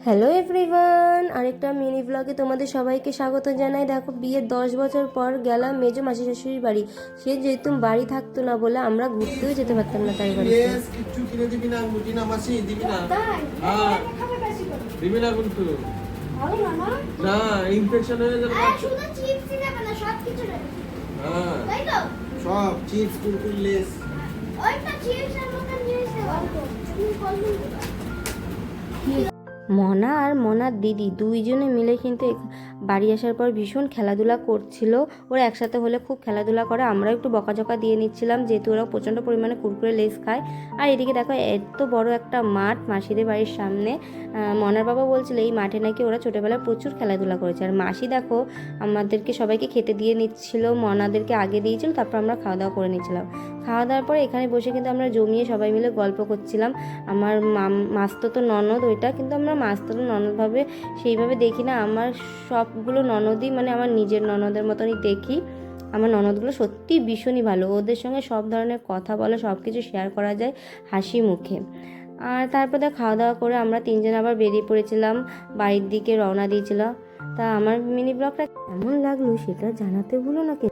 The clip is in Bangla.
হ্যালো এভরিওয়ান, আরেকটা মিনি ব্লগে তোমাদের সবাইকে স্বাগত জানাই। দেখো, বিয়ের 10 বছর পর গেলাম মেজো মাসি শাশুড়ির বাড়ি। সে যেহেতু বাড়ি থাকতো না বলে আমরা ঘুরতেও যেতে পারতাম না তার বাড়িতে। কিচ্ছু কিনে দিবি না, মুটি না মাসি দিবি না। হ্যাঁ দিবি না কিন্তু না, ইনফেকশন হয়ে যাবে। শুধু চিপসই নেবে না, সব কিছু নেবে। হ্যাঁ তাই তো? সব চিপস কুরকুরে লেস। ওইটা চিপসের মতন জিনিস নেবে। তুমি বলবি না। মনা আর মনার দিদি দুইজনে মিলে কিন্তু বাড়ি আসার পর ভীষণ খেলাধুলা করছিল। ওরা একসাথে হলে খুব খেলাধুলা করে, আমরাও একটু বকাঝকা দিয়ে নিচ্ছিলাম যেহেতু ওরা প্রচণ্ড পরিমাণে কুরকুরে লেস খায়। আর এদিকে দেখো, এত বড় একটা মাঠ মাসিদের বাড়ির সামনে। মনার বাবা বলছিল এই মাঠে নাকি ওরা ছোটোবেলায় প্রচুর খেলাধুলা করেছে। আর মাসি দেখো আমাদেরকে সবাইকে খেতে দিয়ে নিচ্ছিল, মনাদেরকে আগে দিয়েছিল, তারপর আমরা খাওয়া দাওয়া করে নিচ্ছিলাম। খাওয়া দাওয়ার পরে এখানে বসে কিন্তু আমরা জমিয়ে সবাই মিলে গল্প করছিলাম। আমার মাস্তুতো ননদ ওইটা, কিন্তু আমরা মাস্তুতো ননদভাবে সেইভাবে দেখি না। আমার সবগুলো ননদই মানে আমার নিজের ননদের মতনই দেখি। আমার ননদগুলো সত্যি ভীষণই ভালো, ওদের সঙ্গে সব ধরনের কথা বলে, সব কিছু শেয়ার করা যায় হাসি মুখে। আর তারপরে খাওয়া দাওয়া করে আমরা তিনজন আবার বেরিয়ে পড়েছিলাম, বাড়ির দিকে রওনা দিয়েছিলাম। তা আমার মিনি ব্লগটা কেমন লাগলো সেটা জানাতে ভুলো না।